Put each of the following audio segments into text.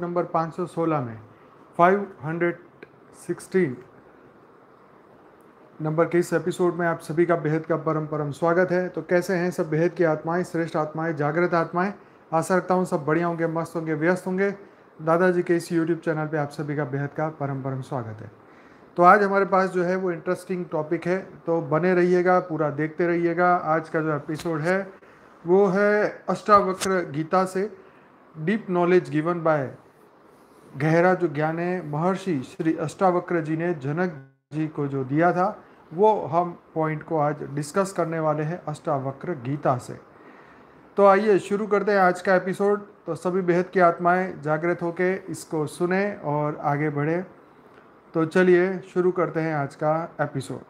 Number 516 में 516 number के इस एपिसोड में आप सभी का बेहद का परम परम स्वागत है। तो कैसे हैं सब बेहद की आत्माएं, श्रेष्ठ आत्माएं, जागृत आत्माएं। आशा रखता हूं सब बढ़िया होंगे, मस्त होंगे, व्यस्त होंगे। दादाजी के इस यूट्यूब चैनल पे आप सभी का बेहद का परम परम स्वागत है। तो आज हमारे पास जो है वो इंटरेस्टिंग टॉपिक है, तो बने रहिएगा, पूरा देखते रहिएगा। आज का जो एपिसोड है वो है अष्टावक्र गीता से डीप नॉलेज गिवन बाय, गहरा जो ज्ञान है महर्षि श्री अष्टावक्र जी ने जनक जी को जो दिया था, वो हम पॉइंट को आज डिस्कस करने वाले हैं अष्टावक्र गीता से। तो आइए शुरू करते हैं आज का एपिसोड। तो सभी बेहद की आत्माएं जागृत होके इसको सुने और आगे बढ़े। तो चलिए शुरू करते हैं आज का एपिसोड।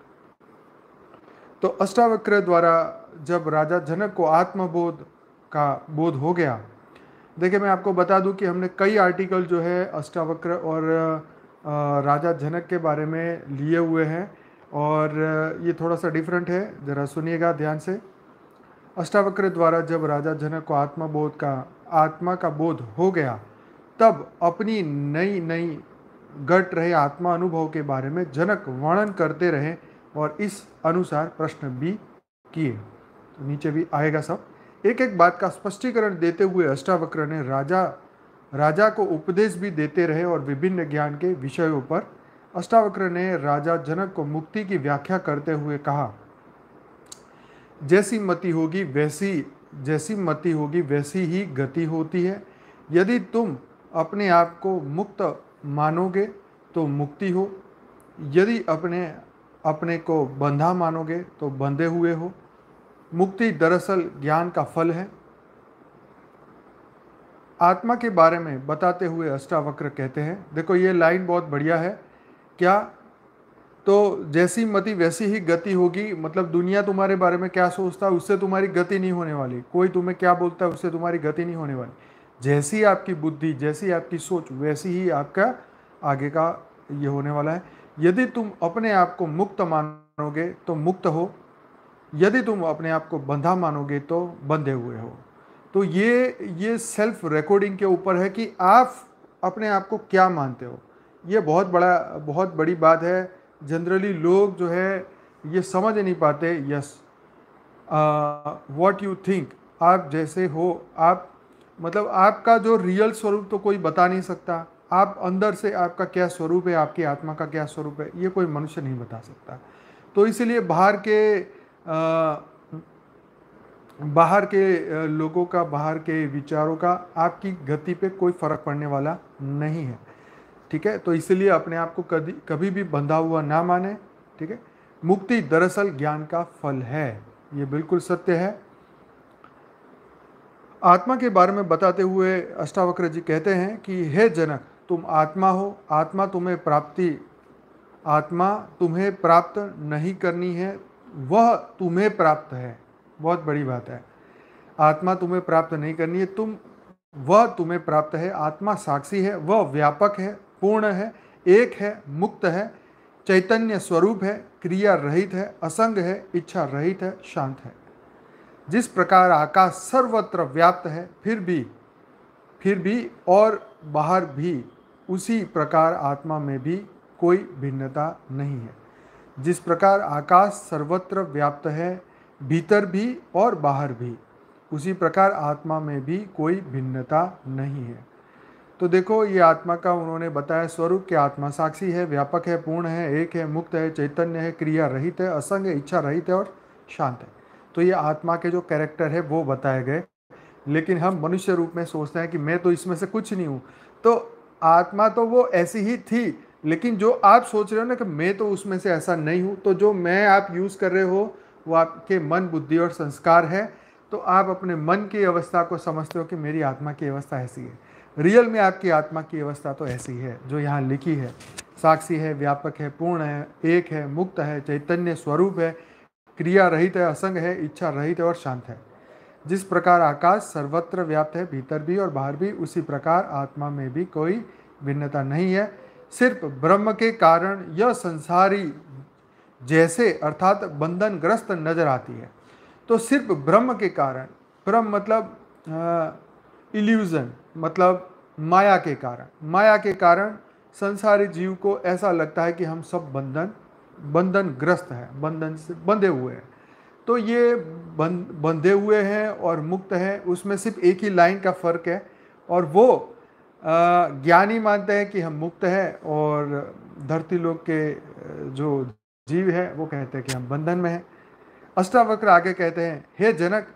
तो अष्टावक्र द्वारा जब राजा जनक को आत्मबोध का बोध हो गया, देखिए मैं आपको बता दूं कि हमने कई आर्टिकल जो है अष्टावक्र और राजा जनक के बारे में लिए हुए हैं, और ये थोड़ा सा डिफरेंट है, ज़रा सुनिएगा ध्यान से। अष्टावक्र द्वारा जब राजा जनक को आत्मा का बोध हो गया, तब अपनी नई नई घट रहे आत्मा अनुभव के बारे में जनक वर्णन करते रहे और इस अनुसार प्रश्न भी किए। तो नीचे भी आएगा सब। एक एक बात का स्पष्टीकरण देते हुए अष्टावक्र ने राजा को उपदेश भी देते रहे और विभिन्न ज्ञान के विषयों पर। अष्टावक्र ने राजा जनक को मुक्ति की व्याख्या करते हुए कहा, जैसी मति होगी वैसी ही गति होती है। यदि तुम अपने आप को मुक्त मानोगे तो मुक्ति हो, यदि अपने को बंधा मानोगे तो बंधे हुए हो। मुक्ति दरअसल ज्ञान का फल है। आत्मा के बारे में बताते हुए अष्टावक्र कहते हैं, देखो ये लाइन बहुत बढ़िया है। क्या? तो जैसी मति वैसी ही गति होगी, मतलब दुनिया तुम्हारे बारे में क्या सोचता है उससे तुम्हारी गति नहीं होने वाली। कोई तुम्हें क्या बोलता है उससे तुम्हारी गति नहीं होने वाली। जैसी आपकी बुद्धि, जैसी आपकी सोच, वैसी ही आपका आगे का ये होने वाला है। यदि तुम अपने आप को मुक्त मानोगे तो मुक्त हो, यदि तुम अपने आप को बंधा मानोगे तो बंधे हुए हो। तो ये सेल्फ रिकॉर्डिंग के ऊपर है कि आप अपने आप को क्या मानते हो। ये बहुत बड़ी बात है। जनरली लोग जो है ये समझ नहीं पाते। यस, व्हाट यू थिंक, आप जैसे हो, आप मतलब आपका जो रियल स्वरूप तो कोई बता नहीं सकता। आप अंदर से आपका क्या स्वरूप है, आपकी आत्मा का क्या स्वरूप है, ये कोई मनुष्य नहीं बता सकता। तो इसीलिए बाहर के लोगों का, बाहर के विचारों का आपकी गति पे कोई फर्क पड़ने वाला नहीं है। ठीक है, तो इसलिए अपने आप को कभी भी बंधा हुआ ना माने। ठीक है, मुक्ति दरअसल ज्ञान का फल है, ये बिल्कुल सत्य है। आत्मा के बारे में बताते हुए अष्टावक्र जी कहते हैं कि हे जनक, तुम आत्मा हो। आत्मा तुम्हें प्राप्त नहीं करनी है, वह तुम्हें प्राप्त है। बहुत बड़ी बात है। आत्मा तुम्हें प्राप्त नहीं करनी है, वह तुम्हें प्राप्त है। आत्मा साक्षी है, वह व्यापक है, पूर्ण है, एक है, मुक्त है, चैतन्य स्वरूप है, क्रिया रहित है, असंग है, इच्छा रहित है, शांत है। जिस प्रकार आकाश सर्वत्र व्याप्त है, फिर भी और बाहर भी, उसी प्रकार आत्मा में भी कोई भिन्नता नहीं है। जिस प्रकार आकाश सर्वत्र व्याप्त है, भीतर भी और बाहर भी, उसी प्रकार आत्मा में भी कोई भिन्नता नहीं है। तो देखो ये आत्मा का उन्होंने बताया स्वरूप कि आत्मा साक्षी है, व्यापक है, पूर्ण है, एक है, मुक्त है, चैतन्य है, क्रिया रहित है, असंग है, इच्छा रहित है और शांत है। तो ये आत्मा के जो कैरेक्टर है वो बताए गए। लेकिन हम मनुष्य रूप में सोचते हैं कि मैं तो इसमें से कुछ नहीं हूँ। तो आत्मा तो वो ऐसी ही थी, लेकिन जो आप सोच रहे हो ना कि मैं तो उसमें से ऐसा नहीं हूँ, तो जो मैं आप यूज़ कर रहे हो वो आपके मन, बुद्धि और संस्कार है। तो आप अपने मन की अवस्था को समझते हो कि मेरी आत्मा की अवस्था ऐसी है। रियल में आपकी आत्मा की अवस्था तो ऐसी है जो यहाँ लिखी है। साक्षी है, व्यापक है, पूर्ण है, एक है, मुक्त है, चैतन्य स्वरूप है, क्रिया रहित है, असंग है, इच्छा रहित है और शांत है। जिस प्रकार आकाश सर्वत्र व्याप्त है, भीतर भी और बाहर भी, उसी प्रकार आत्मा में भी कोई भिन्नता नहीं है। सिर्फ ब्रह्म के कारण यह संसारी जैसे अर्थात बंधनग्रस्त नजर आती है। तो सिर्फ ब्रह्म के कारण, ब्रह्म मतलब इल्यूजन, मतलब माया के कारण संसारी जीव को ऐसा लगता है कि हम सब बंधन ग्रस्त है, बंधन से बंधे हुए हैं। तो ये बंधे हुए हैं और मुक्त है, उसमें सिर्फ एक ही लाइन का फर्क है। और वो ज्ञानी मानते हैं कि हम मुक्त हैं, और धरती लोक के जो जीव है वो कहते हैं कि हम बंधन में हैं। अष्टावक्र आगे कहते हैं, हे जनक,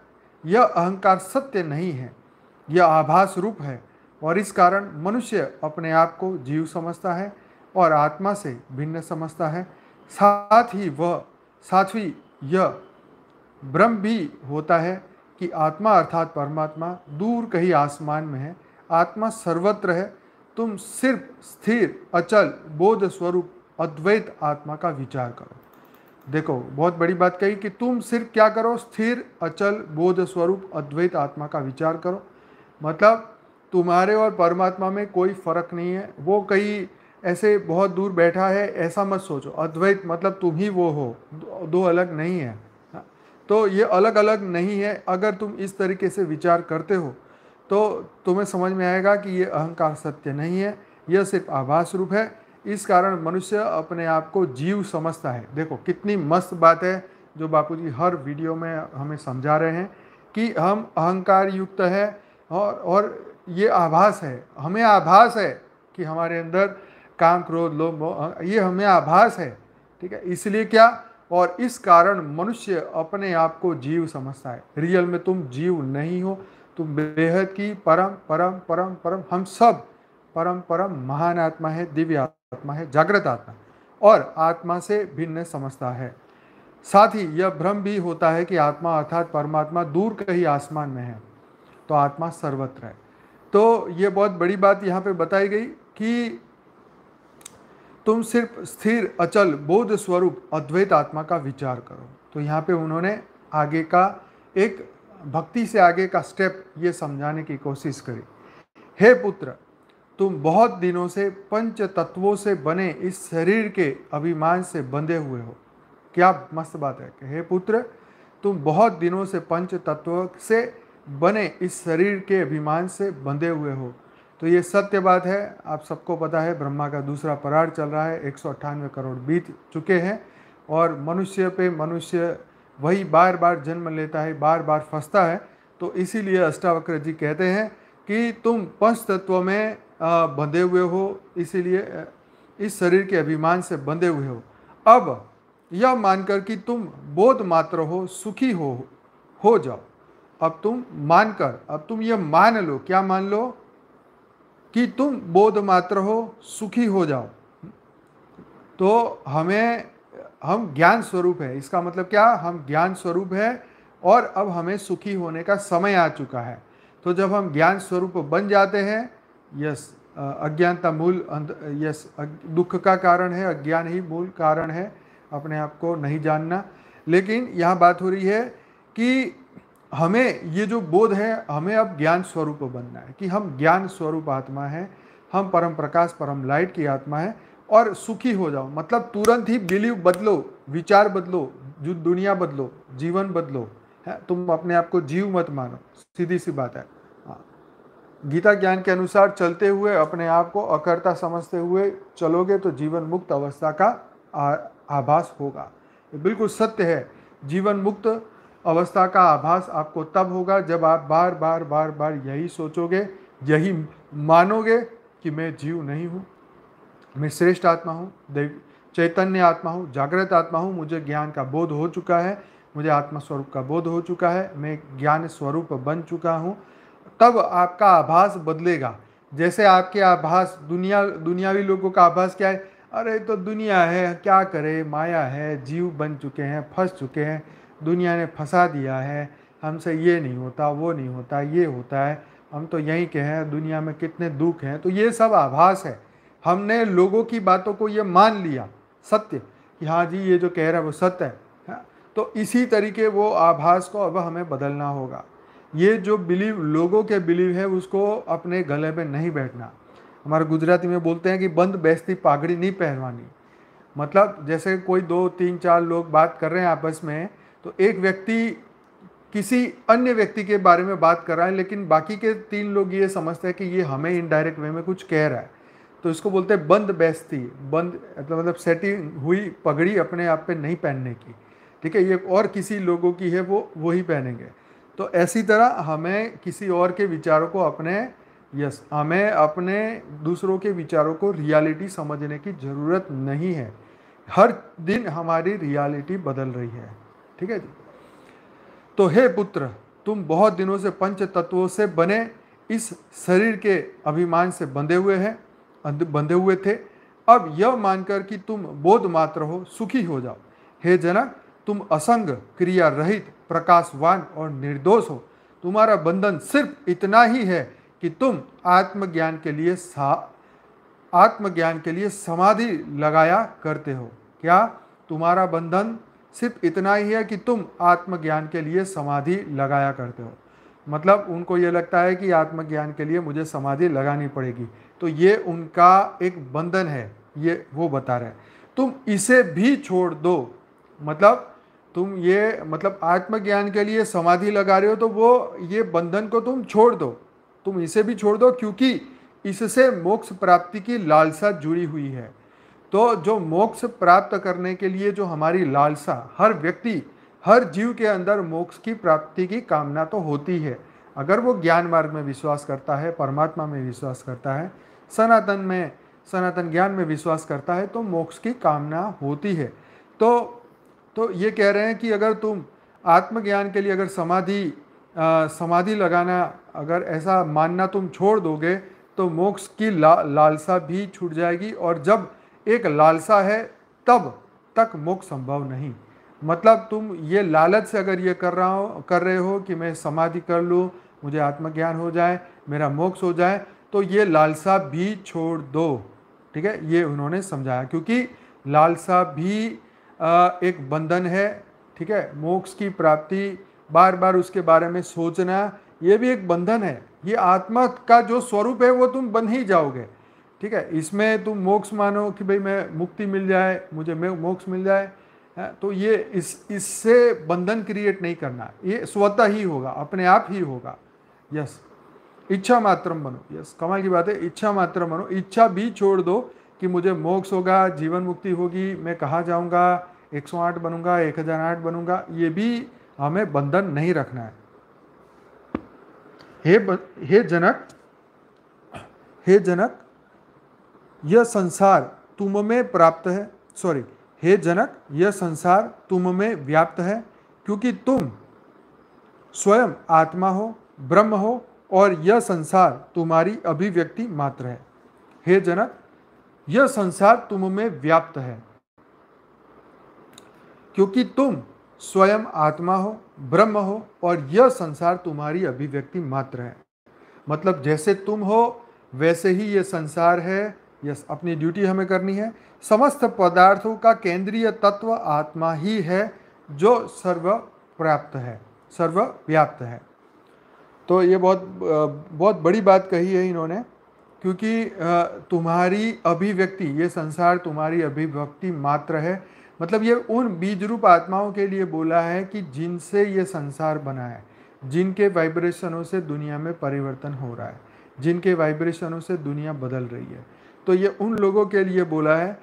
यह अहंकार सत्य नहीं है, यह आभास रूप है, और इस कारण मनुष्य अपने आप को जीव समझता है और आत्मा से भिन्न समझता है। साथ ही यह भ्रम भी होता है कि आत्मा अर्थात परमात्मा दूर कहीं आसमान में है। आत्मा सर्वत्र है। तुम सिर्फ स्थिर अचल बोध स्वरूप अद्वैत आत्मा का विचार करो। देखो, बहुत बड़ी बात कही कि तुम सिर्फ क्या करो, स्थिर अचल बोध स्वरूप अद्वैत आत्मा का विचार करो। मतलब तुम्हारे और परमात्मा में कोई फर्क नहीं है, वो कहीं ऐसे बहुत दूर बैठा है ऐसा मत सोचो। अद्वैत मतलब तुम ही वो हो, दो अलग नहीं है। तो ये अलग अलग नहीं है। अगर तुम इस तरीके से विचार करते हो तो तुम्हें समझ में आएगा कि ये अहंकार सत्य नहीं है, यह सिर्फ आभास रूप है। इस कारण मनुष्य अपने आप को जीव समझता है। देखो कितनी मस्त बात है जो बापूजी हर वीडियो में हमें समझा रहे हैं कि हम अहंकार युक्त है, और ये आभास है, हमें आभास है कि हमारे अंदर काम क्रोध लोभ मोह, ये हमें आभास है। ठीक है, इसलिए क्या, और इस कारण मनुष्य अपने आप को जीव समझता है। रियल में तुम जीव नहीं हो, तुम बेहद की परम परम परम परम हम सब परम परम महान आत्मा है, दिव्य आत्मा है, जागृत आत्मा, और आत्मा से भिन्न समझता है। साथ ही यह भ्रम भी होता है कि आत्मा अर्थात परमात्मा दूर कहीं आसमान में है, तो आत्मा सर्वत्र है। तो ये बहुत बड़ी बात यहाँ पे बताई गई कि तुम सिर्फ स्थिर अचल बोध स्वरूप अद्वैत आत्मा का विचार करो। तो यहाँ पे उन्होंने आगे का एक भक्ति से आगे का स्टेप ये समझाने की कोशिश करी। हे पुत्र, तुम बहुत दिनों से पंच तत्वों से बने इस शरीर के अभिमान से बंधे हुए हो। क्या मस्त बात है कि हे पुत्र, तुम बहुत दिनों से पंच तत्व से बने इस शरीर के अभिमान से बंधे हुए हो। तो ये सत्य बात है। आप सबको पता है ब्रह्मा का दूसरा परार चल रहा है, 198 करोड़ बीत चुके हैं, और मनुष्य पे मनुष्य वही बार बार जन्म लेता है, बार बार फंसता है। तो इसीलिए अष्टावक्र जी कहते हैं कि तुम पंच तत्व में बंधे हुए हो, इसीलिए इस शरीर के अभिमान से बंधे हुए हो। अब यह मानकर कि तुम बोध मात्र हो, सुखी हो जाओ। अब तुम ये मान लो, क्या मान लो, कि तुम बोध मात्र हो, सुखी हो जाओ। तो हम ज्ञान स्वरूप है। इसका मतलब क्या, हम ज्ञान स्वरूप है, और अब हमें सुखी होने का समय आ चुका है। तो जब हम ज्ञान स्वरूप बन जाते हैं, यस, अज्ञानता मूल यस दुख का कारण है, अज्ञान ही मूल कारण है, अपने आप को नहीं जानना। लेकिन यहाँ बात हो रही है कि हमें ये जो बोध है, हमें अब ज्ञान स्वरूप बनना है कि हम ज्ञान स्वरूप आत्मा है, हम परम प्रकाश परम लाइट की आत्मा है, और सुखी हो जाओ। मतलब तुरंत ही बिलीव बदलो, विचार बदलो, जो दुनिया बदलो, जीवन बदलो है। तुम अपने आप को जीव मत मानो, सीधी सी बात है। गीता ज्ञान के अनुसार चलते हुए अपने आप को अकर्ता समझते हुए चलोगे तो जीवन मुक्त अवस्था का आभास होगा। ये बिल्कुल सत्य है। जीवन मुक्त अवस्था का आभास आपको तब होगा जब आप बार बार बार बार यही सोचोगे, यही मानोगे कि मैं जीव नहीं हूँ, मैं श्रेष्ठ आत्मा हूँ, चैतन्य आत्मा हूँ, जागृत आत्मा हूँ, मुझे ज्ञान का बोध हो चुका है, मुझे आत्मा स्वरूप का बोध हो चुका है, मैं ज्ञान स्वरूप बन चुका हूँ। तब आपका आभास बदलेगा। जैसे आपके आभास दुनियावी लोगों का आभास क्या है, अरे तो दुनिया है, क्या करे, माया है, जीव बन चुके हैं, फंस चुके हैं, दुनिया ने फंसा दिया है, हमसे ये नहीं होता, वो नहीं होता, ये होता है, हम तो यहीं के हैं, दुनिया में कितने दुख हैं। तो ये सब आभास है। हमने लोगों की बातों को ये मान लिया सत्य कि हाँ जी ये जो कह रहा है वो सत्य है। तो इसी तरीके वो आभास को अब हमें बदलना होगा। ये जो बिलीव, लोगों के बिलीव है, उसको अपने गले में नहीं बैठना। हमारे गुजराती में बोलते हैं कि बंद बेस्ती पागड़ी नहीं पहनवानी। मतलब जैसे कोई 2 3 4 लोग बात कर रहे हैं आपस में, तो एक व्यक्ति किसी अन्य व्यक्ति के बारे में बात कर रहा है, लेकिन बाकी के 3 लोग ये समझते हैं कि ये हमें इनडायरेक्ट वे में कुछ कह रहा है, तो इसको बोलते हैं बंद बेइज्जती। बंद मतलब सेटिंग हुई पगड़ी अपने आप पे नहीं पहनने की, ठीक है, ये और किसी लोगों की है, वो वही पहनेंगे। तो ऐसी तरह हमें किसी और के विचारों को हमें अपने दूसरों के विचारों को रियलिटी समझने की ज़रूरत नहीं है। हर दिन हमारी रियलिटी बदल रही है, ठीक है जी। तो हे पुत्र, तुम बहुत दिनों से पंच तत्वों से बने इस शरीर के अभिमान से बंधे हुए थे। अब यह मानकर कि तुम बोध मात्र हो, सुखी हो जाओ। हे जनक, तुम असंग, क्रिया रहित, प्रकाशवान और निर्दोष हो। तुम्हारा बंधन सिर्फ इतना ही है कि तुम आत्मज्ञान के लिए समाधि लगाया करते हो। क्या? तुम्हारा बंधन सिर्फ इतना ही है कि तुम आत्मज्ञान के लिए समाधि लगाया करते हो। मतलब उनको ये लगता है कि आत्मज्ञान के लिए मुझे समाधि लगानी पड़ेगी, तो ये उनका एक बंधन है, ये वो बता रहे हैं। तुम इसे भी छोड़ दो, मतलब तुम ये मतलब आत्मज्ञान के लिए समाधि लगा रहे हो, तो वो ये बंधन को तुम छोड़ दो, तुम इसे भी छोड़ दो, क्योंकि इससे मोक्ष प्राप्ति की लालसा जुड़ी हुई है। तो जो मोक्ष प्राप्त करने के लिए जो हमारी लालसा, हर व्यक्ति, हर जीव के अंदर मोक्ष की प्राप्ति की कामना तो होती है। अगर वो ज्ञान मार्ग में विश्वास करता है, परमात्मा में विश्वास करता है, सनातन ज्ञान में विश्वास करता है, तो मोक्ष की कामना होती है। तो ये कह रहे हैं कि अगर तुम आत्मज्ञान के लिए अगर समाधि लगाना, अगर ऐसा मानना तुम छोड़ दोगे, तो मोक्ष की लालसा भी छूट जाएगी। और जब एक लालसा है तब तक मोक्ष संभव नहीं। मतलब तुम ये लालच से अगर ये कर रहे हो कि मैं समाधि कर लूँ, मुझे आत्मज्ञान हो जाए, मेरा मोक्ष हो जाए, तो ये लालसा भी छोड़ दो, ठीक है। ये उन्होंने समझाया, क्योंकि लालसा भी एक बंधन है, ठीक है। मोक्ष की प्राप्ति, बार बार उसके बारे में सोचना, ये भी एक बंधन है। ये आत्मा का जो स्वरूप है वो तुम बन ही जाओगे, ठीक है। इसमें तुम मोक्ष मानो कि भाई मैं मुक्ति मिल जाए, मुझे मोक्ष मिल जाए, तो ये इससे बंधन क्रिएट नहीं करना, ये स्वतः ही होगा, अपने आप ही होगा। यस, इच्छा मात्रम बनो। यस, कमाल की बात है, इच्छा मात्रम बनो। इच्छा भी छोड़ दो कि मुझे मोक्ष होगा, जीवन मुक्ति होगी, मैं कहाँ जाऊँगा, 108 बनूंगा, 1008 बनूंगा, ये भी हमें बंधन नहीं रखना है। हे जनक, यह संसार तुम में प्राप्त है, हे जनक, यह संसार तुम में व्याप्त है, क्योंकि तुम स्वयं आत्मा हो, ब्रह्म हो, और यह संसार तुम्हारी अभिव्यक्ति मात्र है। हे जनक, यह संसार तुम में व्याप्त है, क्योंकि तुम स्वयं आत्मा हो, ब्रह्म हो, और यह संसार तुम्हारी अभिव्यक्ति मात्र है। मतलब जैसे तुम हो वैसे ही ये संसार है। यस, अपनी ड्यूटी हमें करनी है। समस्त पदार्थों का केंद्रीय तत्व आत्मा ही है, जो सर्वव्याप्त है। तो ये बहुत बड़ी बात कही है इन्होंने, क्योंकि तुम्हारी अभिव्यक्ति, ये संसार तुम्हारी अभिव्यक्ति मात्र है। मतलब ये उन बीज रूप आत्माओं के लिए बोला है कि जिनसे ये संसार बना है, जिनके वाइब्रेशनों से दुनिया में परिवर्तन हो रहा है, जिनके वाइब्रेशनों से दुनिया बदल रही है। तो ये उन लोगों के लिए बोला है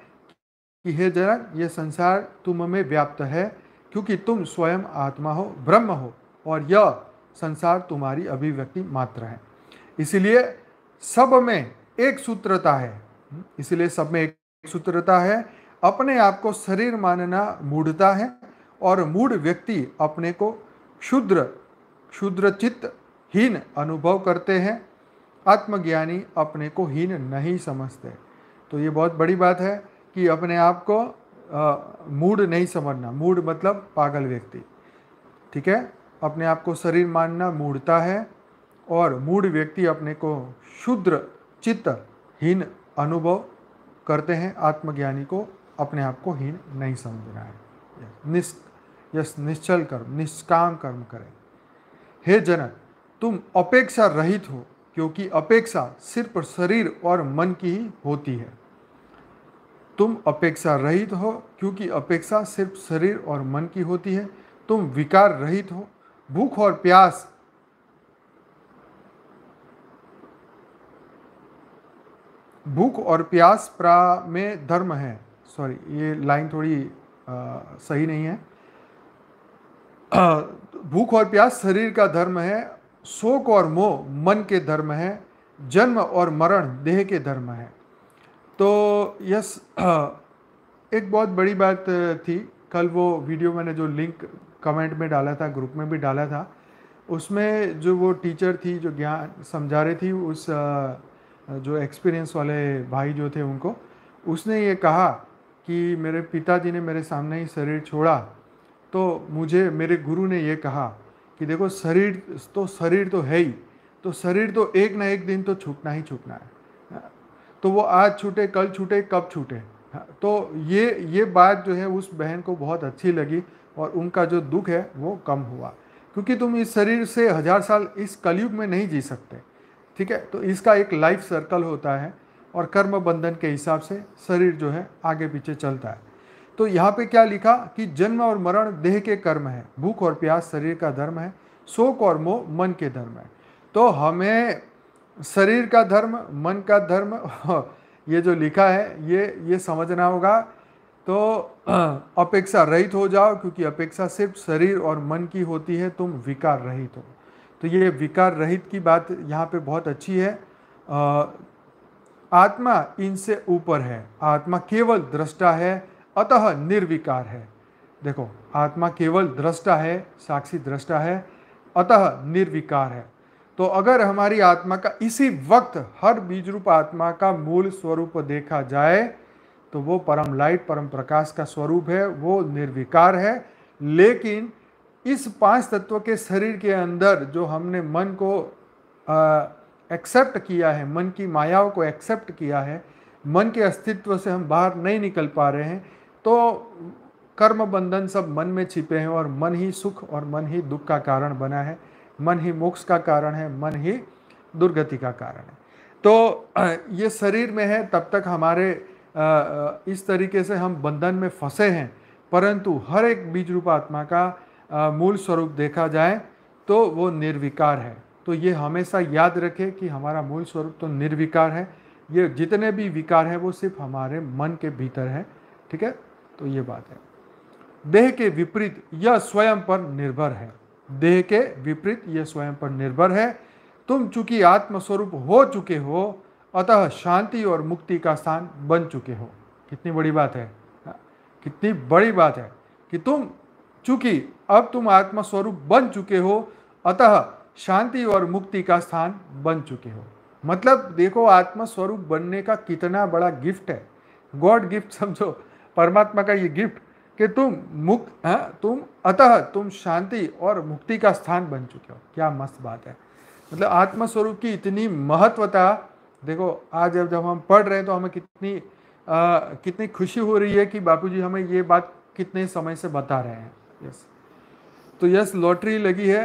कि हे जनक, ये संसार तुम में व्याप्त है, क्योंकि तुम स्वयं आत्मा हो, ब्रह्म हो, और यह संसार तुम्हारी अभिव्यक्ति मात्र है। इसलिए सब में एक सूत्रता है, अपने आप को शरीर मानना मूढ़ता है, और मूढ़ व्यक्ति अपने को क्षुद्रचित्त हीन अनुभव करते हैं। आत्मज्ञानी अपने को हीन नहीं समझते। तो ये बहुत बड़ी बात है कि अपने आप को मूढ़ नहीं समझना। मूढ़ मतलब पागल व्यक्ति, ठीक है। अपने आप को शरीर मानना मूढ़ता है, और मूढ़ व्यक्ति अपने को क्षुद्र चित्त हीन अनुभव करते हैं। आत्मज्ञानी को अपने आप को हीन नहीं समझना है। निश्चल कर्म, निष्काम कर्म करें। हे जनक, तुम अपेक्षा रहित हो, क्योंकि अपेक्षा सिर्फ शरीर और मन की ही होती है। तुम अपेक्षा रहित हो, क्योंकि अपेक्षा सिर्फ शरीर और मन की होती है। तुम विकार रहित हो, भूख और प्यास भूख और प्यास में धर्म है। सॉरी, ये लाइन थोड़ी सही नहीं है। भूख और प्यास शरीर का धर्म है, शोक और मोह मन के धर्म है, जन्म और मरण देह के धर्म है। तो यस, एक बहुत बड़ी बात थी। कल वो वीडियो मैंने जो लिंक कमेंट में डाला था, ग्रुप में भी डाला था, उसमें जो वो टीचर थी जो ज्ञान समझा रही थी, उस जो एक्सपीरियंस वाले भाई जो थे उनको, उसने ये कहा कि मेरे पिताजी ने मेरे सामने ही शरीर छोड़ा, तो मुझे मेरे गुरु ने ये कहा कि देखो शरीर तो है ही, तो शरीर तो एक ना एक दिन तो छूटना ही छूटना है। तो वो आज छूटे कल छूटे कब छूटे। तो ये बात जो है उस बहन को बहुत अच्छी लगी और उनका जो दुख है वो कम हुआ, क्योंकि तुम इस शरीर से 1000 साल इस कलयुग में नहीं जी सकते। ठीक है, तो इसका एक लाइफ सर्कल होता है और कर्म बंधन के हिसाब से शरीर जो है आगे पीछे चलता है। तो यहाँ पे क्या लिखा कि जन्म और मरण देह के कर्म है, भूख और प्यास शरीर का धर्म है, शोक और मोह मन के धर्म है। तो हमें शरीर का धर्म, मन का धर्म ये जो लिखा है ये समझना होगा। तो अपेक्षा रहित हो जाओ, क्योंकि अपेक्षा सिर्फ शरीर और मन की होती है, तुम विकार रहित हो। तो ये विकार रहित की बात यहाँ पे बहुत अच्छी है। आत्मा इनसे ऊपर है, आत्मा केवल दृष्टा है, अतः निर्विकार है। देखो, आत्मा केवल दृष्टा है, साक्षी दृष्टा है, अतः निर्विकार है। तो अगर हमारी आत्मा का इसी वक्त हर बीज रूप आत्मा का मूल स्वरूप देखा जाए तो वो परम लाइट, परम प्रकाश का स्वरूप है, वो निर्विकार है। लेकिन इस 5 तत्व के शरीर के अंदर जो हमने मन को एक्सेप्ट किया है, मन की मायाओं को एक्सेप्ट किया है, मन के अस्तित्व से हम बाहर नहीं निकल पा रहे हैं, तो कर्म बंधन सब मन में छिपे हैं और मन ही सुख और मन ही दुख का कारण बना है, मन ही मोक्ष का कारण है, मन ही दुर्गति का कारण है। तो ये शरीर में है तब तक हमारे इस तरीके से हम बंधन में फंसे हैं, परंतु हर एक बीज रूप आत्मा का मूल स्वरूप देखा जाए तो वो निर्विकार है। तो ये हमेशा याद रखें कि हमारा मूल स्वरूप तो निर्विकार है, ये जितने भी विकार हैं वो सिर्फ हमारे मन के भीतर है। ठीक है, तो ये बात है। देह के विपरीत यह स्वयं पर निर्भर है, देह के विपरीत यह स्वयं पर निर्भर है। तुम चूंकि आत्मस्वरूप हो चुके हो, अतः शांति और मुक्ति का स्थान बन चुके हो। कितनी बड़ी बात है, कितनी बड़ी बात है कि तुम चूंकि अब तुम आत्मस्वरूप बन चुके हो, अतः शांति और मुक्ति का स्थान बन चुके हो। मतलब देखो, आत्मस्वरूप बनने का कितना बड़ा गिफ्ट है, गॉड गिफ्ट समझो, परमात्मा का ये गिफ्ट कि तुम अतः तुम शांति और मुक्ति का स्थान बन चुके हो। क्या मस्त बात है। मतलब आत्मस्वरूप की इतनी महत्वता देखो, आज जब हम पढ़ रहे हैं तो हमें कितनी खुशी हो रही है कि बापूजी हमें ये बात कितने समय से बता रहे हैं। यस, तो यस, लॉटरी लगी है।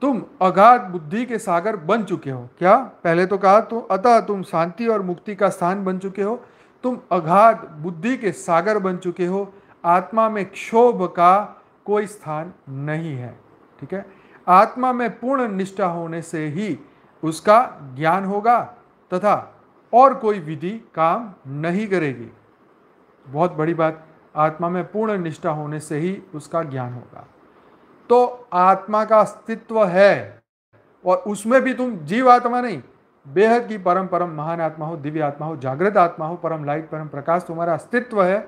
तुम अगाध बुद्धि के सागर बन चुके हो। क्या पहले तो कहा, तो अतः तुम शांति और मुक्ति का स्थान बन चुके हो, तुम अगाध बुद्धि के सागर बन चुके हो। आत्मा में क्षोभ का कोई स्थान नहीं है। ठीक है, आत्मा में पूर्ण निष्ठा होने से ही उसका ज्ञान होगा तथा और कोई विधि काम नहीं करेगी। बहुत बड़ी बात, आत्मा में पूर्ण निष्ठा होने से ही उसका ज्ञान होगा। तो आत्मा का अस्तित्व है और उसमें भी तुम जीव आत्मा नहीं, बेहद की परम परम महान आत्मा हो, दिव्य आत्मा हो, जागृत आत्मा हो, परम लाइट, परम प्रकाश तुम्हारा अस्तित्व है।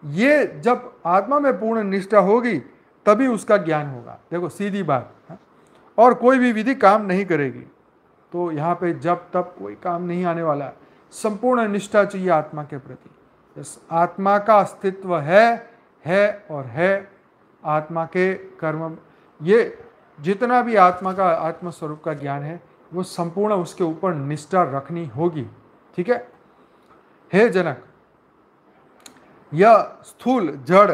ये जब आत्मा में पूर्ण निष्ठा होगी तभी उसका ज्ञान होगा। देखो सीधी बात है? और कोई भी विधि काम नहीं करेगी। तो यहाँ पे जब तब कोई काम नहीं आने वाला है। संपूर्ण निष्ठा चाहिए आत्मा के प्रति। इस आत्मा का अस्तित्व है और है। आत्मा के कर्म, ये जितना भी आत्मा का आत्मस्वरूप का ज्ञान है वो संपूर्ण उसके ऊपर निष्ठा रखनी होगी। ठीक है, हे जनक, यह स्थूल जड़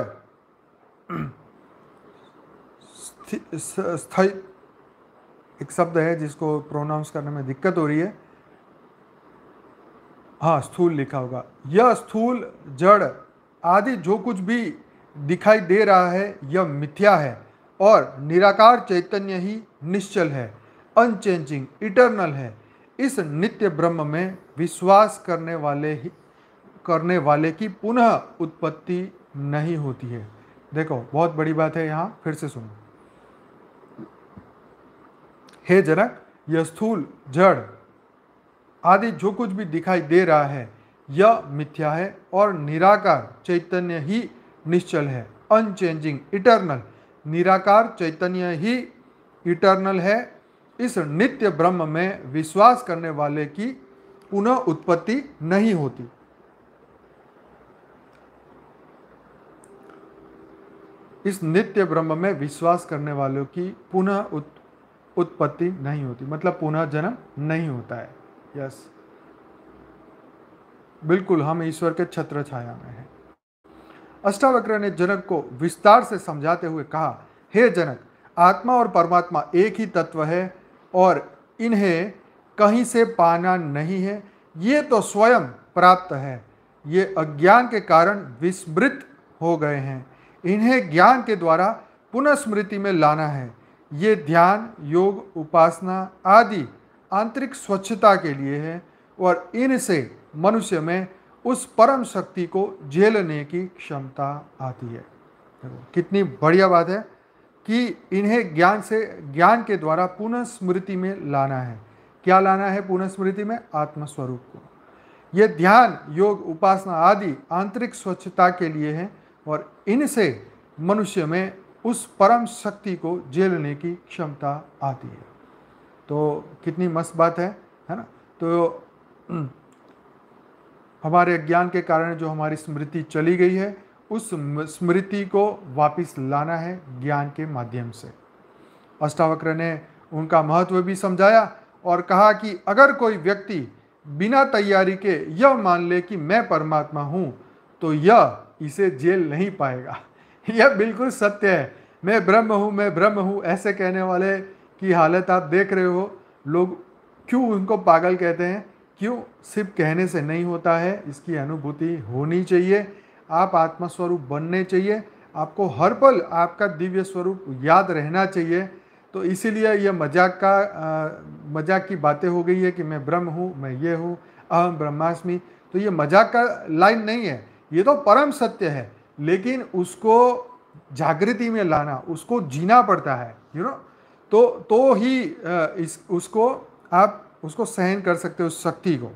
स्थित, एक शब्द है जिसको प्रोनाउंस करने में दिक्कत हो रही है। हाँ, स्थूल लिखा होगा। यह स्थूल जड़ आदि जो कुछ भी दिखाई दे रहा है यह मिथ्या है और निराकार चैतन्य ही निश्चल है, अनचेंजिंग, इटर्नल है। इस नित्य ब्रह्म में विश्वास करने वाले की पुनः उत्पत्ति नहीं होती है। देखो बहुत बड़ी बात है, यहाँ फिर से सुनो। हे जनक, यह स्थूल, जड़ आदि जो कुछ भी दिखाई दे रहा है यह मिथ्या है और निराकार चैतन्य ही निश्चल है, अनचेंजिंग, इटर्नल। निराकार चैतन्य ही इटर्नल है। इस नित्य ब्रह्म में विश्वास करने वाले की पुनः उत्पत्ति नहीं होती। इस नित्य ब्रह्म में विश्वास करने वालों की पुनः उत्पत्ति नहीं होती, मतलब पुनः जन्म नहीं होता है। यस, बिल्कुल, हम ईश्वर के छत्र छाया में हैं। अष्टावक्र ने जनक को विस्तार से समझाते हुए कहा, हे जनक, आत्मा और परमात्मा एक ही तत्व है और इन्हें कहीं से पाना नहीं है। ये तो स्वयं प्राप्त है। ये अज्ञान के कारण विस्मृत हो गए हैं। इन्हें ज्ञान के द्वारा पुनः स्मृति में लाना है। ये ध्यान, योग, उपासना आदि आंतरिक स्वच्छता के लिए है और इनसे मनुष्य में उस परम शक्ति को झेलने की क्षमता आती है। कितनी बढ़िया बात है कि इन्हें ज्ञान के द्वारा पुनः स्मृति में लाना है। क्या लाना है पुनः स्मृति में? आत्मस्वरूप को। यह ध्यान, योग, उपासना आदि आंतरिक स्वच्छता के लिए है और इनसे मनुष्य में उस परम शक्ति को झेलने की क्षमता आती है। तो कितनी मस्त बात है ना? तो हमारे अज्ञान के कारण जो हमारी स्मृति चली गई है, उस स्मृति को वापस लाना है ज्ञान के माध्यम से। अष्टावक्र ने उनका महत्व भी समझाया और कहा कि अगर कोई व्यक्ति बिना तैयारी के यह मान ले कि मैं परमात्मा हूँ, तो यह इसे झेल नहीं पाएगा। यह बिल्कुल सत्य है। मैं ब्रह्म हूँ, मैं ब्रह्म हूँ, ऐसे कहने वाले की हालत आप देख रहे हो। लोग क्यों उनको पागल कहते हैं? क्यों? सिर्फ कहने से नहीं होता है, इसकी अनुभूति होनी चाहिए। आप आत्मस्वरूप बनने चाहिए। आपको हर पल आपका दिव्य स्वरूप याद रहना चाहिए। तो इसीलिए यह मजाक की बातें हो गई है कि मैं ब्रह्म हूँ, मैं ये हूँ, अहम ब्रह्मास्मि। तो ये मजाक का लाइन नहीं है, ये तो परम सत्य है। लेकिन उसको जागृति में लाना, उसको जीना पड़ता है, तो ही आप उसको सहन कर सकते हो, उस शक्ति को।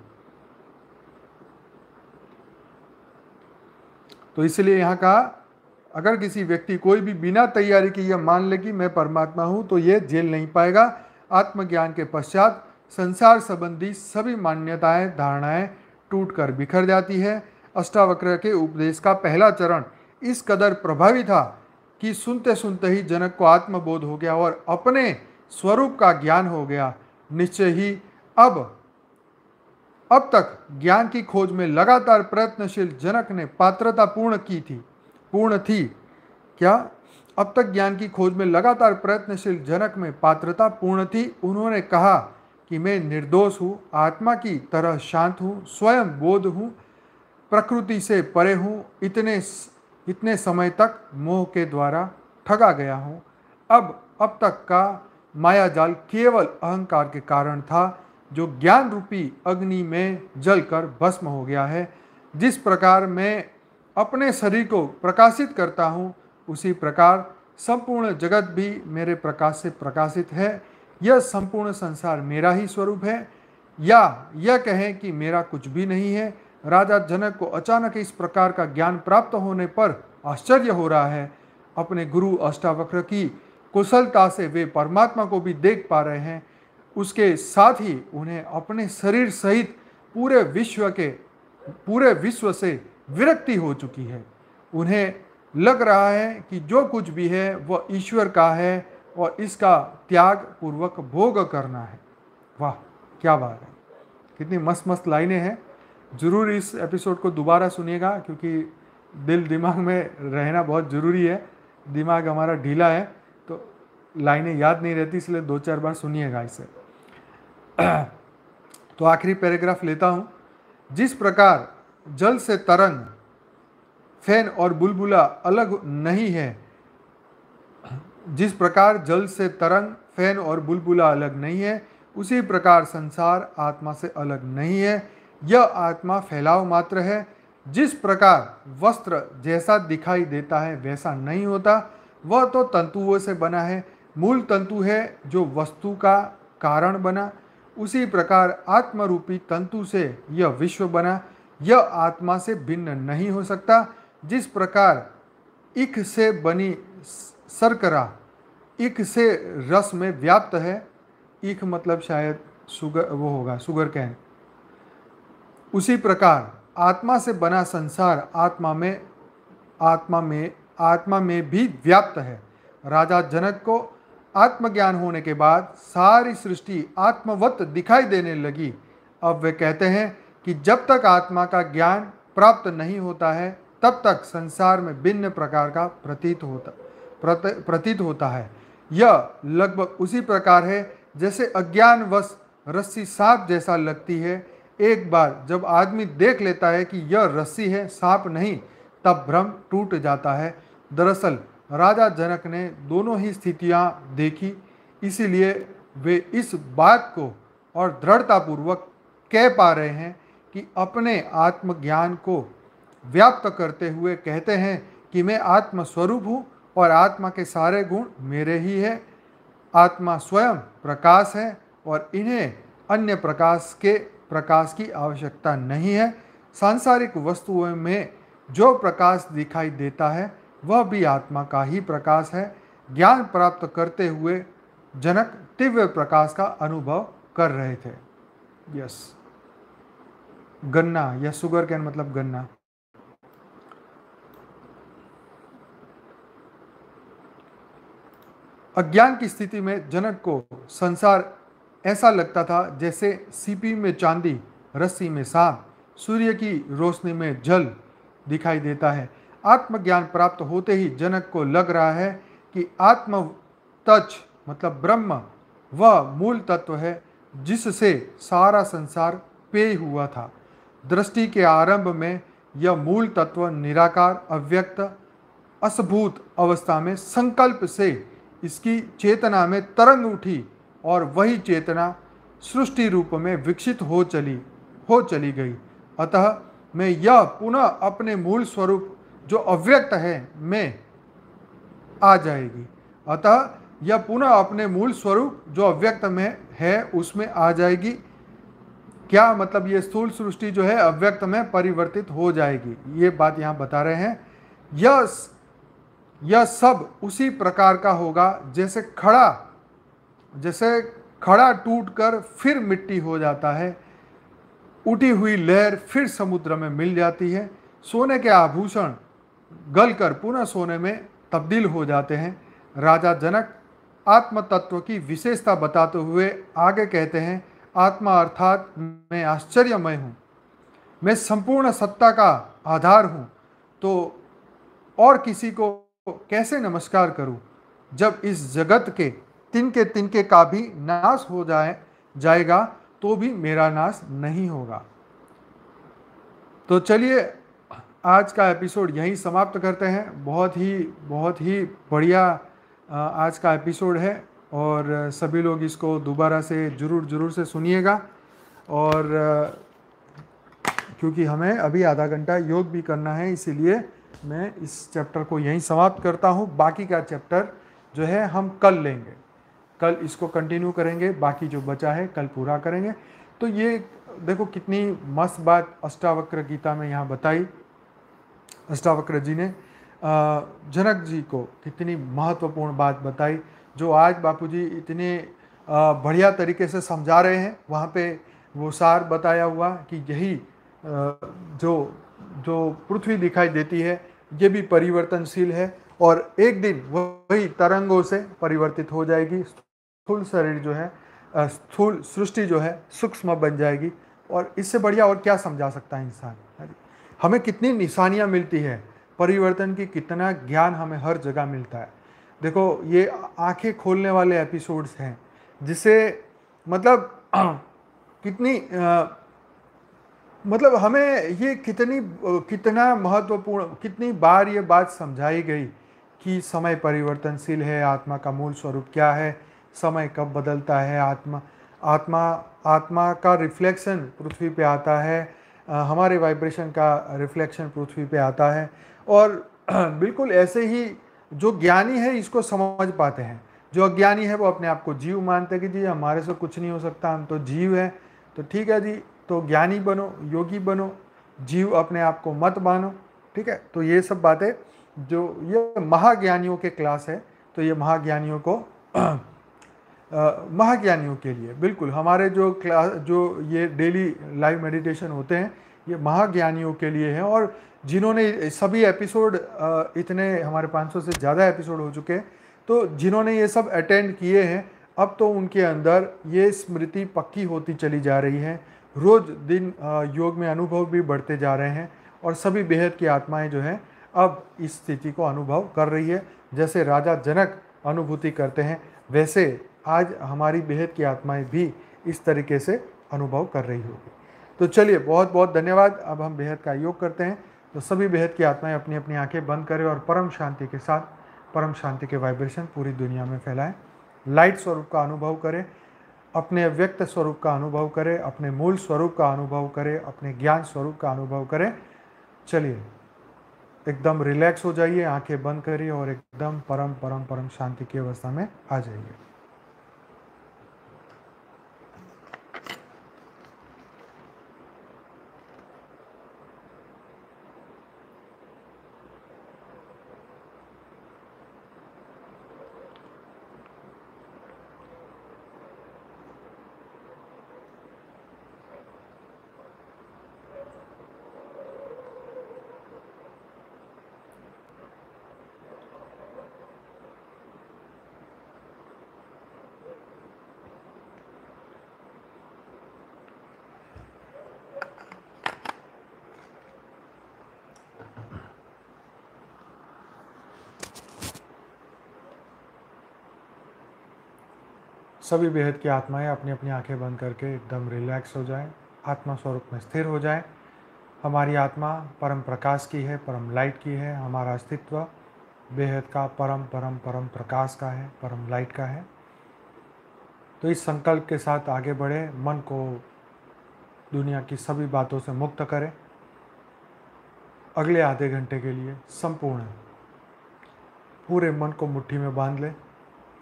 तो इसलिए यहाँ कहा, अगर किसी व्यक्ति कोई भी बिना तैयारी के यह मान ले कि मैं परमात्मा हूँ, तो ये झेल नहीं पाएगा। आत्मज्ञान के पश्चात संसार संबंधी सभी मान्यताएं, धारणाएं टूट कर बिखर जाती है। अष्टावक्र के उपदेश का पहला चरण इस कदर प्रभावी था कि सुनते सुनते ही जनक को आत्मबोध हो गया और अपने स्वरूप का ज्ञान हो गया। निश्चय ही अब तक ज्ञान की खोज में लगातार प्रयत्नशील जनक ने पात्रता पूर्ण थी। क्या? अब तक ज्ञान की खोज में लगातार प्रयत्नशील जनक में पात्रता पूर्ण थी। उन्होंने कहा कि मैं निर्दोष हूँ, आत्मा की तरह शांत हूँ, स्वयं बोध हूँ, प्रकृति से परे हूँ, इतने समय तक मोह के द्वारा ठगा गया हूँ। अब तक का मायाजाल केवल अहंकार के कारण था, जो ज्ञान रूपी अग्नि में जलकर भस्म हो गया है। जिस प्रकार मैं अपने शरीर को प्रकाशित करता हूँ, उसी प्रकार संपूर्ण जगत भी मेरे प्रकाश से प्रकाशित है। यह संपूर्ण संसार मेरा ही स्वरूप है, या यह कहें कि मेरा कुछ भी नहीं है। राजा जनक को अचानक इस प्रकार का ज्ञान प्राप्त होने पर आश्चर्य हो रहा है। अपने गुरु अष्टावक्र की कुशलता से वे परमात्मा को भी देख पा रहे हैं। उसके साथ ही उन्हें अपने शरीर सहित पूरे विश्व से विरक्ति हो चुकी है। उन्हें लग रहा है कि जो कुछ भी है वह ईश्वर का है और इसका त्याग पूर्वक भोग करना है। वाह, क्या बात है! कितनी मस्त मस्त लाइनें हैं। जरूर इस एपिसोड को दोबारा सुनिएगा, क्योंकि दिल दिमाग में रहना बहुत ज़रूरी है। दिमाग हमारा ढीला है तो लाइनें याद नहीं रहती, इसलिए 2-4 बार सुनिएगा इसे। तो आखिरी पैराग्राफ लेता हूँ। जिस प्रकार जल से तरंग, फैन और बुलबुला अलग नहीं है, जिस प्रकार जल से तरंग, फैन और बुलबुला अलग नहीं है, उसी प्रकार संसार आत्मा से अलग नहीं है। यह आत्मा फैलाव मात्र है। जिस प्रकार वस्त्र जैसा दिखाई देता है वैसा नहीं होता, वह तो तंतुओं से बना है, मूल तंतु है जो वस्तु का कारण बना। उसी प्रकार आत्मरूपी तंतु से यह विश्व बना। यह आत्मा से भिन्न नहीं हो सकता। जिस प्रकार ईख से बनी शर्करा ईख से रस में व्याप्त है, ईख मतलब शायद शुगर, वो होगा शुगर कैन, उसी प्रकार आत्मा से बना संसार आत्मा में भी व्याप्त है। राजा जनक को आत्मज्ञान होने के बाद सारी सृष्टि आत्मवत दिखाई देने लगी। अब वे कहते हैं कि जब तक आत्मा का ज्ञान प्राप्त नहीं होता है तब तक संसार में भिन्न प्रकार का प्रतीत होता है। यह लगभग उसी प्रकार है जैसे अज्ञानवश रस्सी सांप जैसा लगती है। एक बार जब आदमी देख लेता है कि यह रस्सी है, सांप नहीं, तब भ्रम टूट जाता है। दरअसल राजा जनक ने दोनों ही स्थितियां देखी, इसीलिए वे इस बात को और दृढ़तापूर्वक कह पा रहे हैं कि अपने आत्मज्ञान को व्याप्त करते हुए कहते हैं कि मैं आत्म स्वरूप हूँ और आत्मा के सारे गुण मेरे ही है। आत्मा स्वयं प्रकाश है और इन्हें अन्य प्रकाश की आवश्यकता नहीं है। सांसारिक वस्तुओं में जो प्रकाश दिखाई देता है वह भी आत्मा का ही प्रकाश है। ज्ञान प्राप्त करते हुए जनक दिव्य प्रकाश का अनुभव कर रहे थे। यस, गन्ना या शुगर कैन मतलब गन्ना। अज्ञान की स्थिति में जनक को संसार ऐसा लगता था जैसे सीपी में चांदी, रस्सी में सांप, सूर्य की रोशनी में जल दिखाई देता है। आत्मज्ञान प्राप्त होते ही जनक को लग रहा है कि आत्म तच मतलब ब्रह्म वह मूल तत्व है जिससे सारा संसार पेय हुआ था। दृष्टि के आरंभ में यह मूल तत्व निराकार, अव्यक्त, असभूत अवस्था में संकल्प से इसकी चेतना में तरंग उठी और वही चेतना सृष्टि रूप में विकसित हो चली गई। अतः मैं यह पुनः अपने मूल स्वरूप जो अव्यक्त है में आ जाएगी। अतः यह पुनः अपने मूल स्वरूप जो अव्यक्त में है उसमें आ जाएगी। क्या मतलब, ये स्थूल सृष्टि जो है अव्यक्त में परिवर्तित हो जाएगी, ये बात यहाँ बता रहे हैं। यह सब उसी प्रकार का होगा जैसे खड़ा टूटकर फिर मिट्टी हो जाता है, उठी हुई लहर फिर समुद्र में मिल जाती है, सोने के आभूषण गलकर पुनः सोने में तब्दील हो जाते हैं। राजा जनक आत्म तत्व की विशेषता बताते हुए आगे कहते हैं, आत्मा अर्थात मैं आश्चर्यमय हूँ, मैं संपूर्ण सत्ता का आधार हूँ, तो और किसी को कैसे नमस्कार करूँ जब इस जगत के तिनके का भी नाश हो जाएगा तो भी मेरा नाश नहीं होगा। तो चलिए आज का एपिसोड यहीं समाप्त करते हैं। बहुत ही बढ़िया आज का एपिसोड है और सभी लोग इसको दोबारा से ज़रूर से सुनिएगा। और क्योंकि हमें अभी आधा घंटा योग भी करना है, इसीलिए मैं इस चैप्टर को यहीं समाप्त करता हूँ। बाकी का चैप्टर जो है हम कल लेंगे, कल इसको कंटिन्यू करेंगे, बाकी जो बचा है कल पूरा करेंगे। तो ये देखो कितनी मस्त बात अष्टावक्र गीता में यहाँ बताई। अष्टावक्र जी ने जनक जी को कितनी महत्वपूर्ण बात बताई, जो आज बापूजी इतने बढ़िया तरीके से समझा रहे हैं। वहाँ पे वो सार बताया हुआ कि यही जो पृथ्वी दिखाई देती है ये भी परिवर्तनशील है और एक दिन वही तरंगों से परिवर्तित हो जाएगी। स्थूल शरीर जो है, स्थूल सृष्टि जो है सूक्ष्म बन जाएगी। और इससे बढ़िया और क्या समझा सकता है इंसान। हमें कितनी निशानियाँ मिलती है परिवर्तन की, कितना ज्ञान हमें हर जगह मिलता है। देखो ये आंखें खोलने वाले एपिसोड्स हैं जिससे मतलब कितनी मतलब हमें ये कितना महत्वपूर्ण, कितनी बार ये बात समझाई गई कि समय परिवर्तनशील है, आत्मा का मूल स्वरूप क्या है, समय कब बदलता है, आत्मा आत्मा आत्मा का रिफ्लेक्शन पृथ्वी पे आता है, हमारे वाइब्रेशन का रिफ्लेक्शन पृथ्वी पे आता है। और बिल्कुल ऐसे ही जो ज्ञानी है इसको समझ पाते हैं, जो अज्ञानी है वो अपने आप को जीव मानते हैं कि जी हमारे से कुछ नहीं हो सकता, हम तो जीव हैं। तो ठीक है जी, तो ज्ञानी बनो, योगी बनो, जीव अपने आप को मत मानो। ठीक है, तो ये सब बातें, जो ये महाज्ञानियों के क्लास है, तो ये महाज्ञानियों को महाज्ञानियों के लिए बिल्कुल, हमारे जो क्लास, जो ये डेली लाइव मेडिटेशन होते हैं, ये महाज्ञानियों के लिए हैं। और जिन्होंने सभी एपिसोड, इतने हमारे 500 से ज़्यादा एपिसोड हो चुके हैं, तो जिन्होंने ये सब अटेंड किए हैं, अब तो उनके अंदर ये स्मृति पक्की होती चली जा रही है। रोज दिन योग में अनुभव भी बढ़ते जा रहे हैं, और सभी बेहद की आत्माएं जो हैं अब इस स्थिति को अनुभव कर रही है। जैसे राजा जनक अनुभूति करते हैं, वैसे आज हमारी बेहद की आत्माएं भी इस तरीके से अनुभव कर रही होगी। तो चलिए, बहुत बहुत धन्यवाद। अब हम बेहद का योग करते हैं। तो सभी बेहद की आत्माएं अपनी अपनी आंखें बंद करें और परम शांति के साथ परम शांति के वाइब्रेशन पूरी दुनिया में फैलाएं। लाइट स्वरूप का अनुभव करें, अपने व्यक्त स्वरूप का अनुभव करें, अपने मूल स्वरूप का अनुभव करें, अपने ज्ञान स्वरूप का अनुभव करें। चलिए, एकदम रिलैक्स हो जाइए, आंखें बंद करिए और एकदम परम परम परम शांति की अवस्था में आ जाइए। सभी बेहद की आत्माएं अपनी अपनी आंखें बंद करके एकदम रिलैक्स हो जाएं, आत्मा स्वरूप में स्थिर हो जाएं। हमारी आत्मा परम प्रकाश की है, परम लाइट की है। हमारा अस्तित्व बेहद का परम परम परम प्रकाश का है, परम लाइट का है। तो इस संकल्प के साथ आगे बढ़े, मन को दुनिया की सभी बातों से मुक्त करें। अगले आधे घंटे के लिए संपूर्ण पूरे मन को मुट्ठी में बांध ले,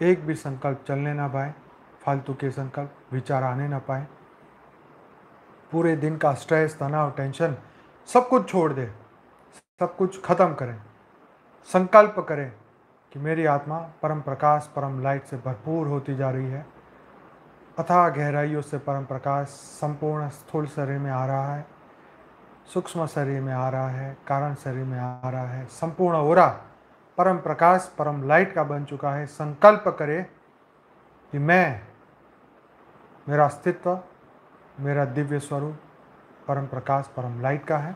एक भी संकल्प चलने ना पाए, फालतू के संकल्प विचार आने ना पाए। पूरे दिन का स्ट्रेस, तनाव, टेंशन सब कुछ छोड़ दे, सब कुछ खत्म करें। संकल्प करें कि मेरी आत्मा परम प्रकाश, परम लाइट से भरपूर होती जा रही है। अथाह गहराइयों से परम प्रकाश संपूर्ण स्थूल शरीर में आ रहा है, सूक्ष्म शरीर में आ रहा है, कारण शरीर में आ रहा है। संपूर्ण ओरा परम प्रकाश, परम लाइट का बन चुका है। संकल्प करें कि मेरा अस्तित्व, मेरा दिव्य स्वरूप परम प्रकाश, परम लाइट का है।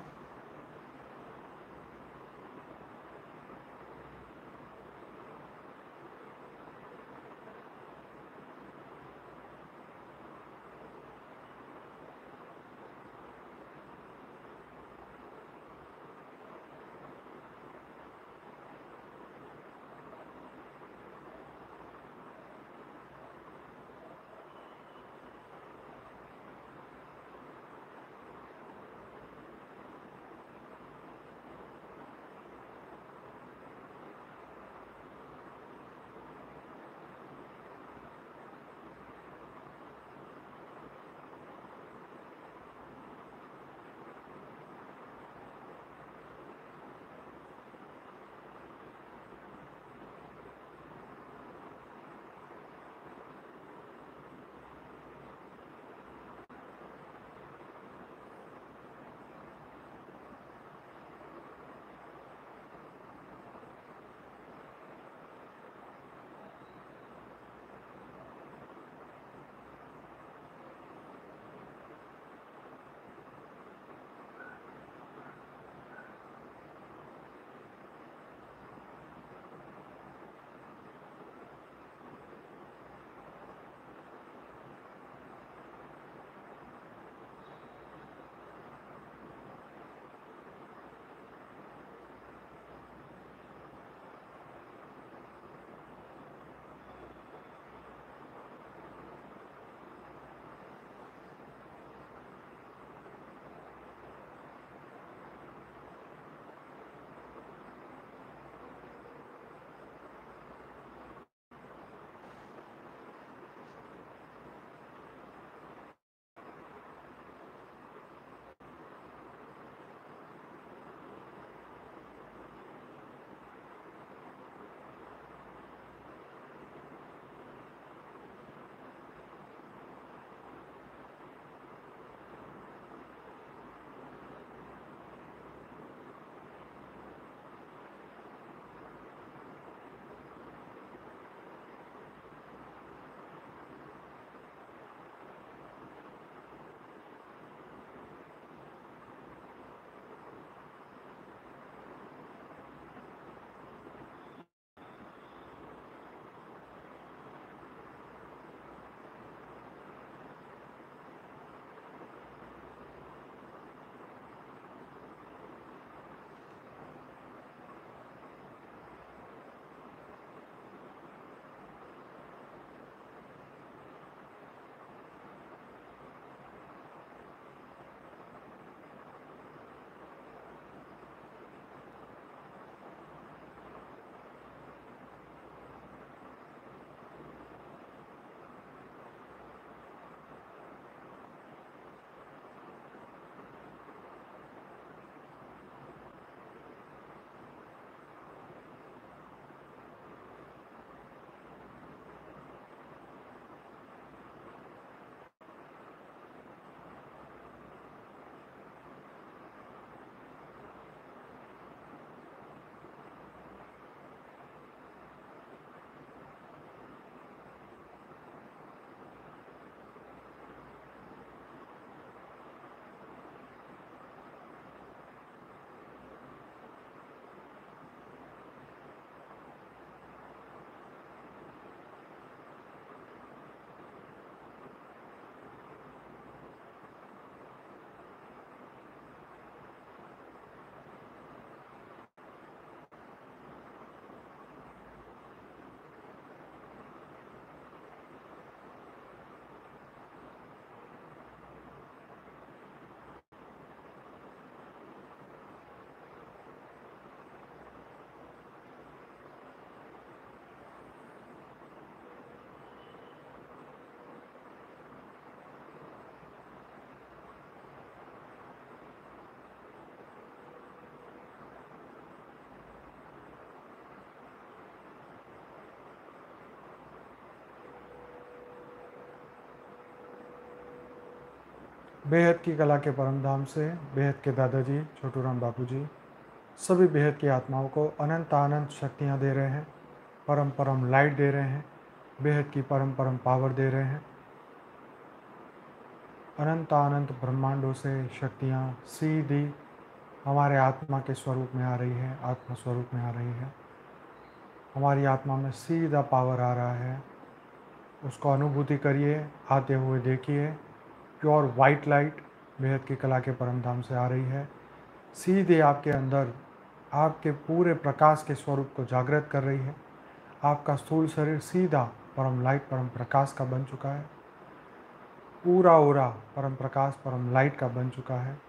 बेहद की कला के परम धाम से बेहद के दादाजी छोटू राम बापू जी सभी बेहद की आत्माओं को अनंत अनंत शक्तियाँ दे रहे हैं, परम परम लाइट दे रहे हैं, बेहद की परम परम पावर दे रहे हैं। अनंत अनंत ब्रह्मांडों से शक्तियाँ सीधी हमारे आत्मा के स्वरूप में आ रही है, आत्मा स्वरूप में आ रही है। हमारी आत्मा में सीधा पावर आ रहा है, उसको अनुभूति करिए, आते हुए देखिए। प्योर वाइट लाइट बेहद की कला के परम धाम से आ रही है, सीधे आपके अंदर आपके पूरे प्रकाश के स्वरूप को जागृत कर रही है। आपका स्थूल शरीर सीधा परम लाइट परम प्रकाश का बन चुका है, पूरा ओरा परम प्रकाश परम लाइट का बन चुका है।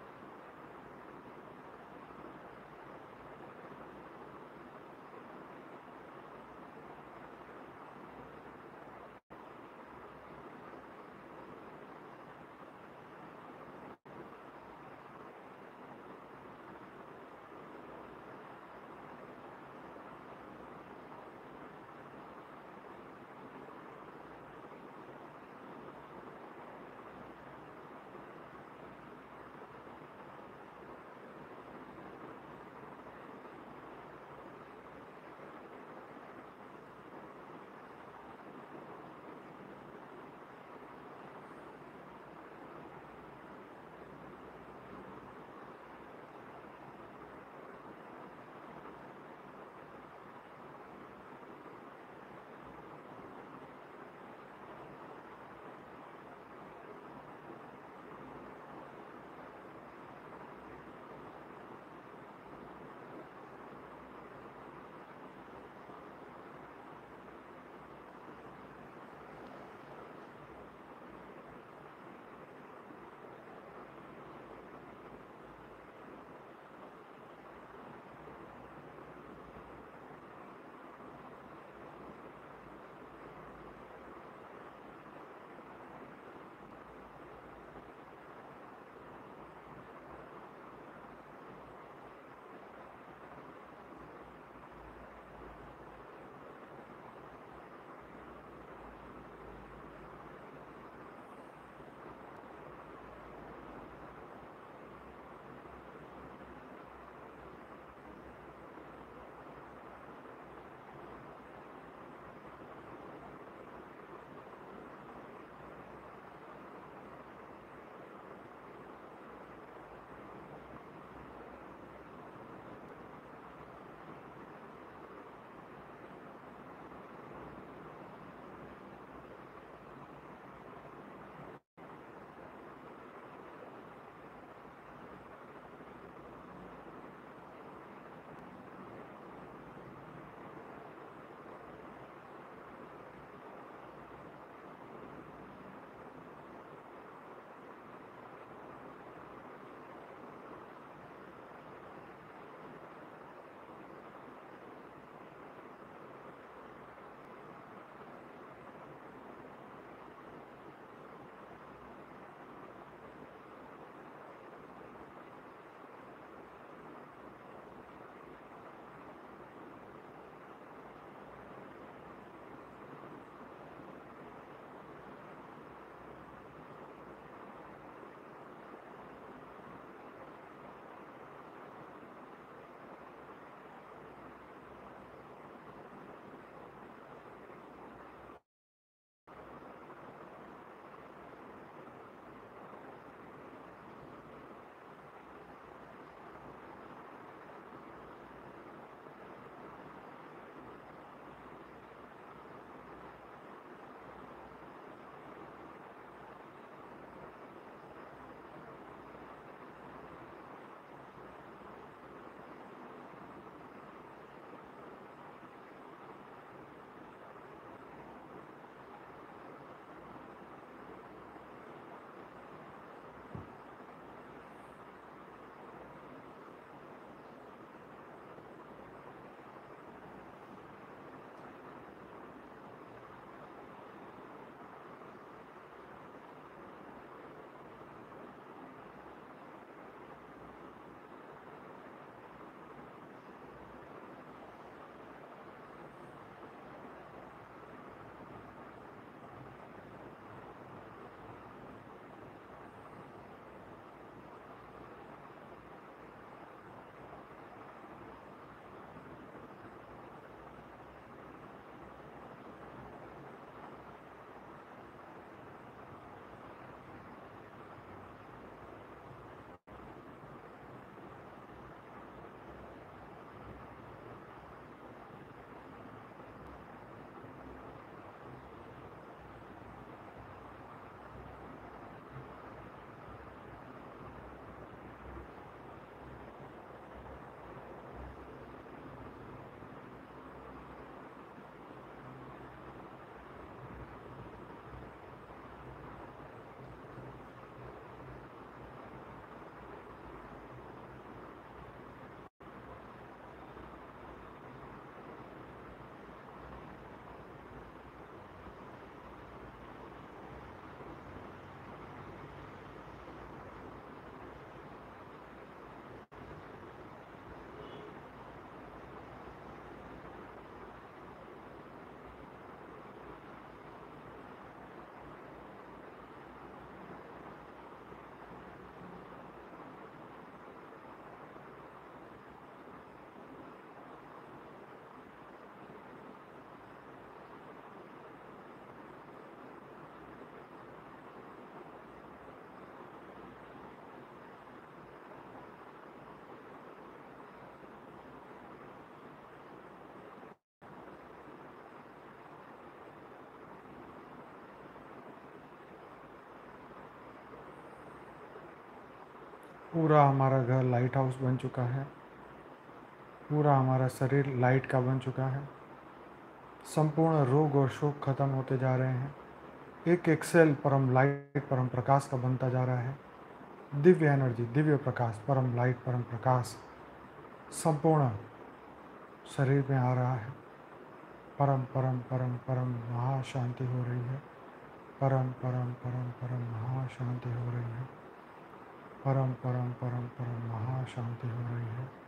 पूरा हमारा घर लाइट हाउस बन चुका है, पूरा हमारा शरीर लाइट का बन चुका है। संपूर्ण रोग और शोक खत्म होते जा रहे हैं। एक एक सेल परम लाइट परम प्रकाश का बनता जा रहा है। दिव्य एनर्जी, दिव्य प्रकाश, परम लाइट परम प्रकाश संपूर्ण शरीर में आ रहा है। परम परम परम परम महाशांति हो रही है। परम परम परम परम महाशांति हो रही है। परम परम परम परम महाशांति हो रही है।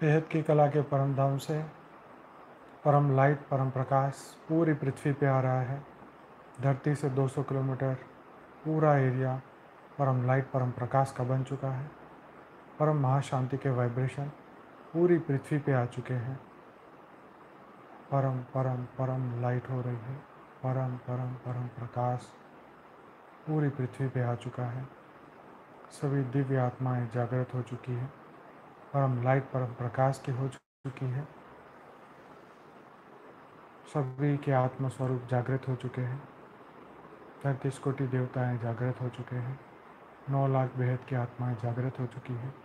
बेहद की कला के परम धाम से परम लाइट, परम प्रकाश पूरी पृथ्वी पे आ रहा है। धरती से 200 किलोमीटर पूरा एरिया परम लाइट, परम प्रकाश का बन चुका है। परम महाशांति के वाइब्रेशन पूरी पृथ्वी पे आ चुके हैं। परम परम परम लाइट हो रही है। परम परम परम प्रकाश पूरी पृथ्वी पे आ चुका है। सभी दिव्य आत्माएं जागृत हो चुकी हैं। परम लाइट, परम प्रकाश की हो चुकी है। सभी के आत्म स्वरूप जागृत हो चुके हैं। 33 कोटि देवताएं जागृत हो चुके हैं। 9 लाख बेहद की आत्माएं जागृत हो चुकी हैं।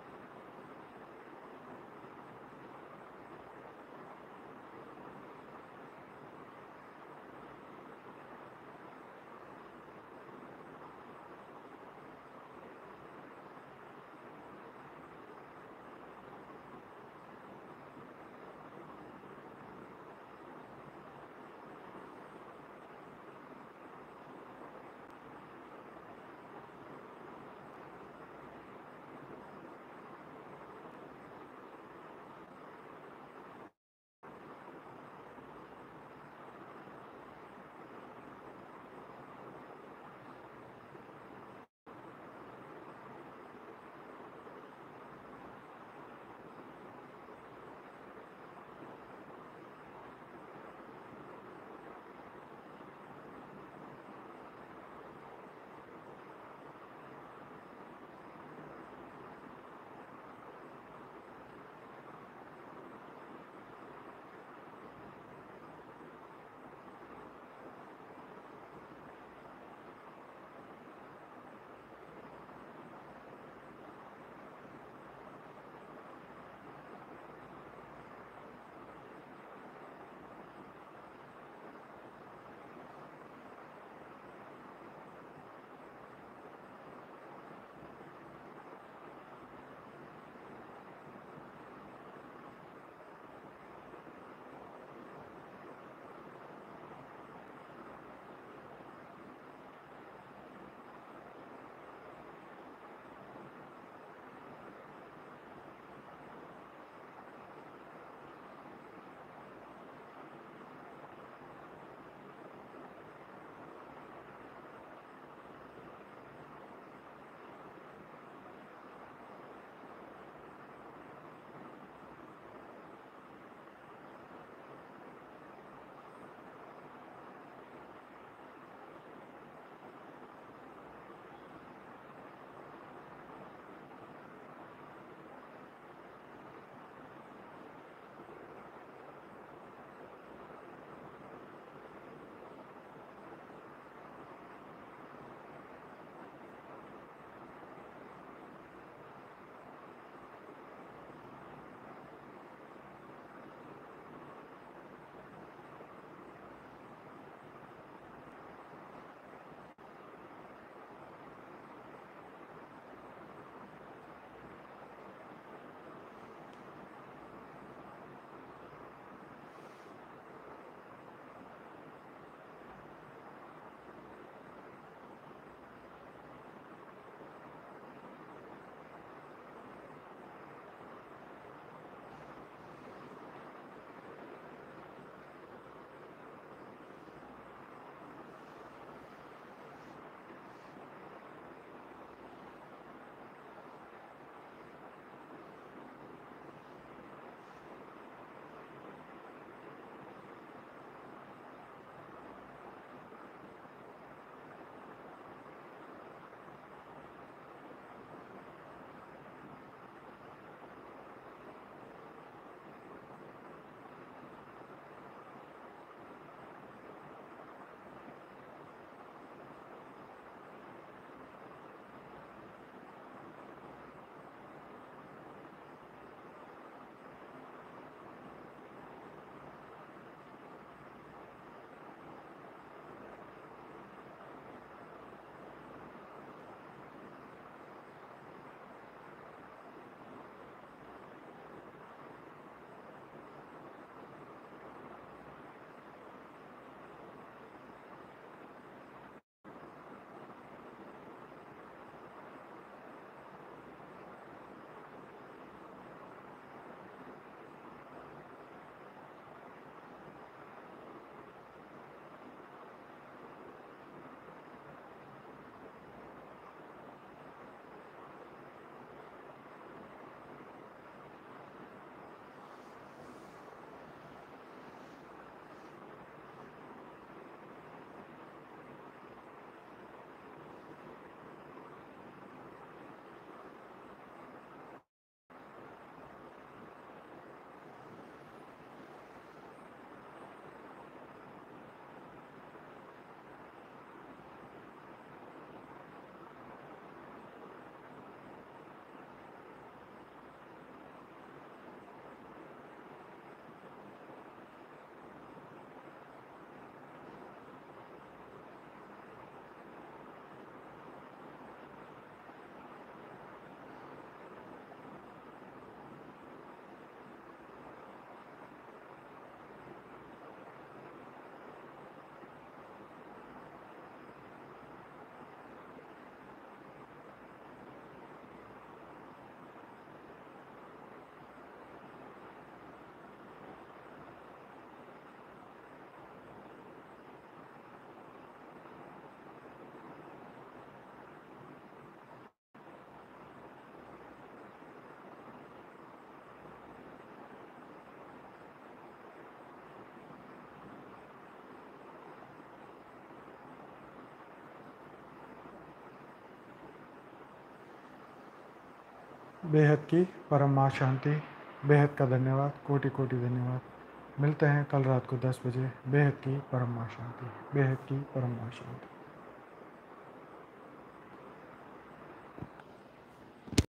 बेहद की परम माँ शांति। बेहद का धन्यवाद, कोटि कोटि धन्यवाद। मिलते हैं कल रात को 10 बजे। बेहद की परम माँ शांति। बेहद की परम माँ शांति।